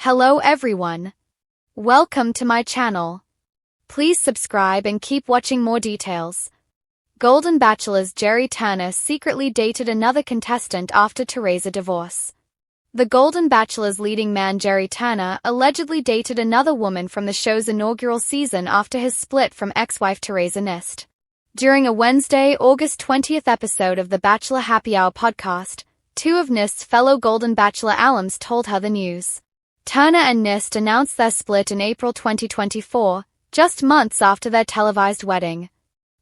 Hello everyone. Welcome to my channel. Please subscribe and keep watching more details. Golden Bachelor's Gerry secretly dated another contestant after Theresa divorce. The Golden Bachelor's leading man Gerry allegedly dated another woman from the show's inaugural season after his split from ex-wife Theresa Nist. During a Wednesday, August 20th episode of the Bachelor Happy Hour podcast, two of Nist's fellow Golden Bachelor alums told her the news. Turner and Nist announced their split in April 2024, just months after their televised wedding.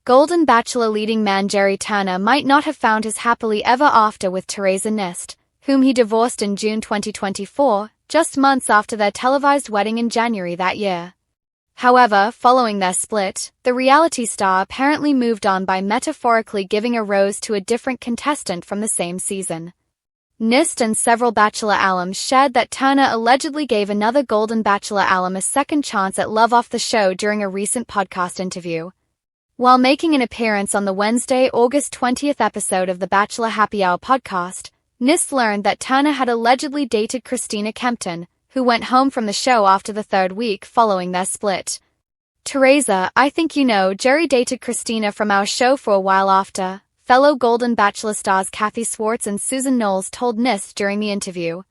Golden Bachelor leading man Gerry might not have found his happily ever after with Theresa Nist, whom he divorced in June 2024, just months after their televised wedding in January that year. However, following their split, the reality star apparently moved on by metaphorically giving a rose to a different contestant from the same season. Nist and several Bachelor alums shared that Turner allegedly gave another Golden Bachelor alum a second chance at love off the show during a recent podcast interview. While making an appearance on the Wednesday, August 20th episode of the Bachelor Happy Hour podcast, Nist learned that Turner had allegedly dated Christina Kempton, who went home from the show after the third week following their split. Theresa, I think you know, Gerry dated Christina from our show for a while after, fellow Golden Bachelor stars Kathy Swartz and Susan Knowles told Nist during the interview.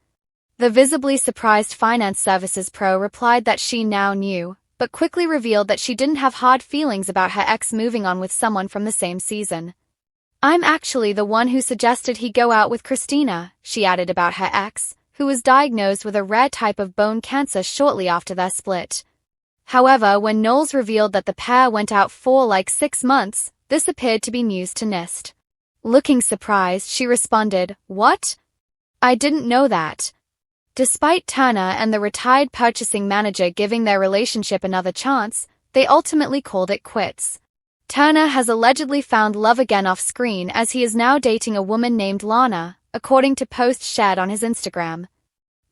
The visibly surprised finance services pro replied that she now knew, but quickly revealed that she didn't have hard feelings about her ex moving on with someone from the same season. I'm actually the one who suggested he go out with Christina, she added about her ex, who was diagnosed with a rare type of bone cancer shortly after their split. However, when Knowles revealed that the pair went out for 6 months, this appeared to be news to Nist. Looking surprised, she responded, "What? I didn't know that." Despite Turner and the retired purchasing manager giving their relationship another chance, they ultimately called it quits. Turner has allegedly found love again off-screen as he is now dating a woman named Lana, according to posts shared on his Instagram.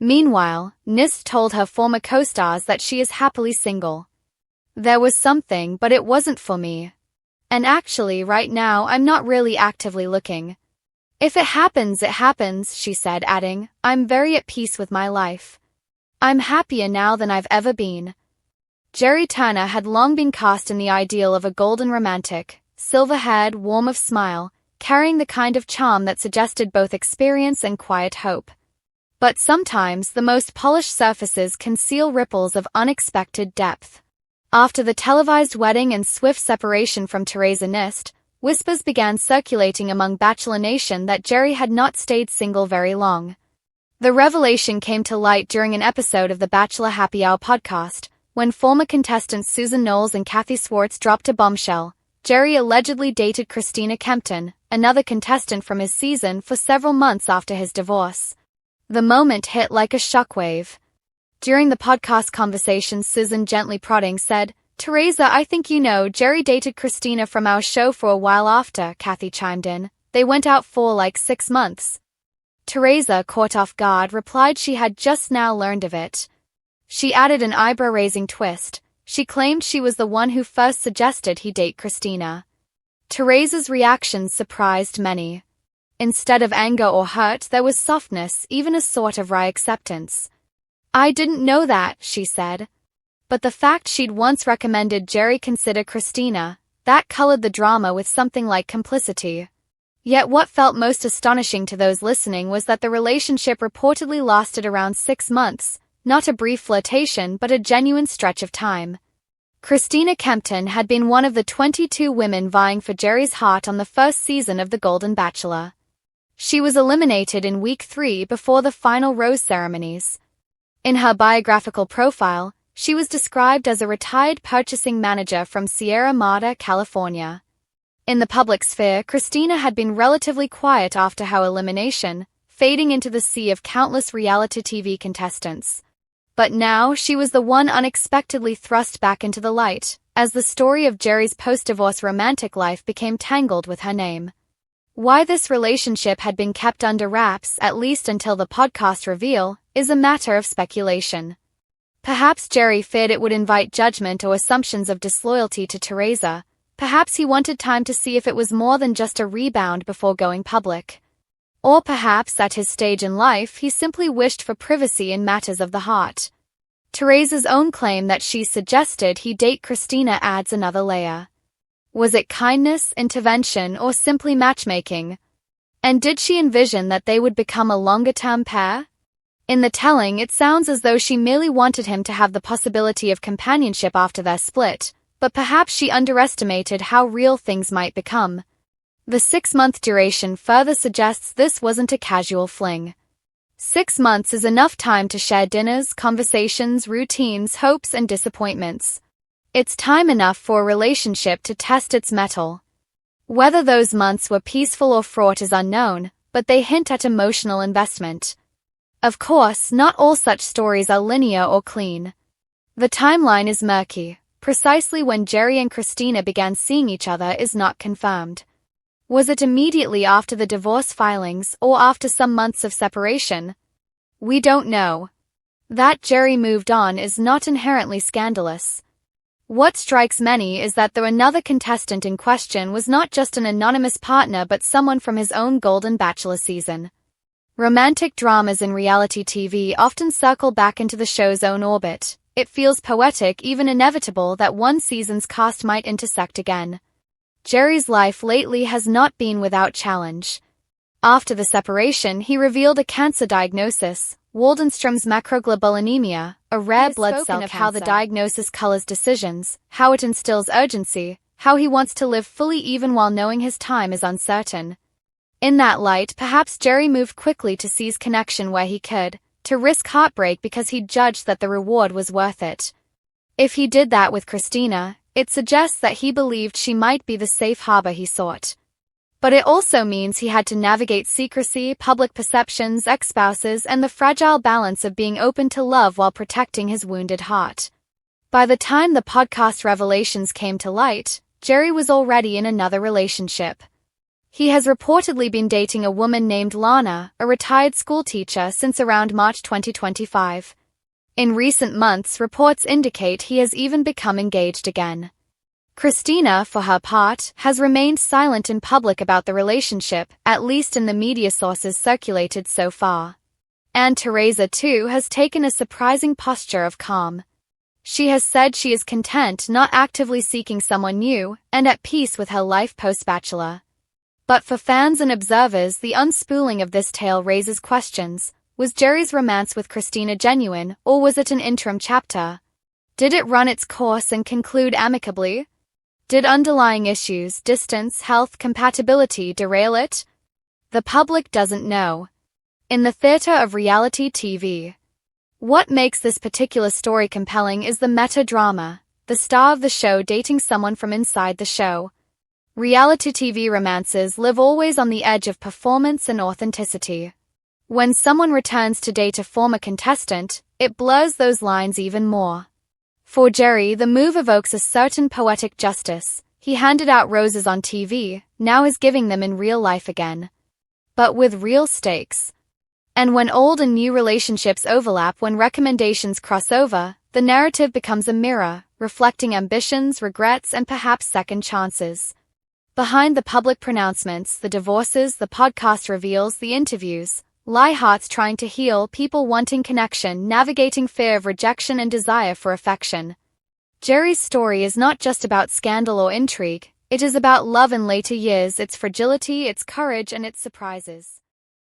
Meanwhile, Nist told her former co-stars that she is happily single. "There was something, but it wasn't for me. And actually right now I'm not really actively looking. If it happens, it happens," she said, adding, "I'm very at peace with my life. I'm happier now than I've ever been." Gerry had long been cast in the ideal of a golden romantic, silver-haired, warm of smile, carrying the kind of charm that suggested both experience and quiet hope. But sometimes the most polished surfaces conceal ripples of unexpected depth. After the televised wedding and swift separation from Theresa Nist, whispers began circulating among Bachelor Nation that Gerry had not stayed single very long. The revelation came to light during an episode of the Bachelor Happy Hour podcast, when former contestants Susan Knowles and Kathy Swartz dropped a bombshell. Gerry allegedly dated Christina Kempton, another contestant from his season, for several months after his divorce. The moment hit like a shockwave. During the podcast conversation, Susan, gently prodding, said, "Theresa, I think you know, Gerry dated Christina from our show for a while after," Kathy chimed in. "They went out for 6 months. Theresa, caught off guard, replied she had just now learned of it. She added an eyebrow-raising twist. She claimed she was the one who first suggested he date Christina. Theresa's reaction surprised many. Instead of anger or hurt, there was softness, even a sort of wry acceptance. "I didn't know that," she said. But the fact she'd once recommended Gerry consider Christina, that colored the drama with something like complicity. Yet what felt most astonishing to those listening was that the relationship reportedly lasted around 6 months, not a brief flirtation but a genuine stretch of time. Christina Kempton had been one of the 22 women vying for Gerry's heart on the first season of The Golden Bachelor. She was eliminated in week 3 before the final rose ceremonies. In her biographical profile, she was described as a retired purchasing manager from Sierra Madre, California. In the public sphere, Christina had been relatively quiet after her elimination, fading into the sea of countless reality TV contestants. But now she was the one unexpectedly thrust back into the light, as the story of Gerry's post-divorce romantic life became tangled with her name. Why this relationship had been kept under wraps, at least until the podcast reveal, is a matter of speculation. Perhaps Gerry feared it would invite judgment or assumptions of disloyalty to Theresa. Perhaps he wanted time to see if it was more than just a rebound before going public. Or perhaps at his stage in life he simply wished for privacy in matters of the heart. Theresa's own claim that she suggested he date Christina adds another layer. Was it kindness, intervention, or simply matchmaking? And did she envision that they would become a longer-term pair? In the telling, it sounds as though she merely wanted him to have the possibility of companionship after their split, but perhaps she underestimated how real things might become. The 6-month duration further suggests this wasn't a casual fling. 6 months is enough time to share dinners, conversations, routines, hopes, and disappointments. It's time enough for a relationship to test its mettle. Whether those months were peaceful or fraught is unknown, but they hint at emotional investment. Of course, not all such stories are linear or clean. The timeline is murky. Precisely when Gerry and Christina began seeing each other is not confirmed. Was it immediately after the divorce filings or after some months of separation? We don't know. That Gerry moved on is not inherently scandalous. What strikes many is that the another contestant in question was not just an anonymous partner but someone from his own Golden Bachelor season. Romantic dramas in reality TV often circle back into the show's own orbit. It feels poetic, even inevitable, that one season's cast might intersect again. Gerry's life lately has not been without challenge. After the separation, he revealed a cancer diagnosis, Waldenstrom's macroglobulinemia, a rare blood cell cancer. How the diagnosis colors decisions, how it instills urgency, how he wants to live fully even while knowing his time is uncertain. In that light, perhaps Gerry moved quickly to seize connection where he could, to risk heartbreak because he judged that the reward was worth it. If he did that with Christina, it suggests that he believed she might be the safe harbor he sought. But it also means he had to navigate secrecy, public perceptions, ex-spouses, and the fragile balance of being open to love while protecting his wounded heart. By the time the podcast revelations came to light, Gerry was already in another relationship. He has reportedly been dating a woman named Lana, a retired schoolteacher, since around March 2025. In recent months, reports indicate he has even become engaged again. Christina, for her part, has remained silent in public about the relationship, at least in the media sources circulated so far. And Theresa, too, has taken a surprising posture of calm. She has said she is content, not actively seeking someone new, and at peace with her life post-Bachelor. But for fans and observers, the unspooling of this tale raises questions. Was Gerry's romance with Christina genuine, or was it an interim chapter? Did it run its course and conclude amicably? Did underlying issues, distance, health, compatibility derail it? The public doesn't know. In the theater of reality TV, what makes this particular story compelling is the meta-drama, the star of the show dating someone from inside the show. Reality TV romances live always on the edge of performance and authenticity. When someone returns to date a former contestant, it blurs those lines even more. For Gerry, the move evokes a certain poetic justice. He handed out roses on TV, now is giving them in real life again. But with real stakes. And when old and new relationships overlap, when recommendations cross over, the narrative becomes a mirror, reflecting ambitions, regrets, and perhaps second chances. Behind the public pronouncements, the divorces, the podcast reveals, the interviews, lie hearts trying to heal, people wanting connection, navigating fear of rejection and desire for affection. Gerry's story is not just about scandal or intrigue, it is about love in later years, its fragility, its courage, and its surprises.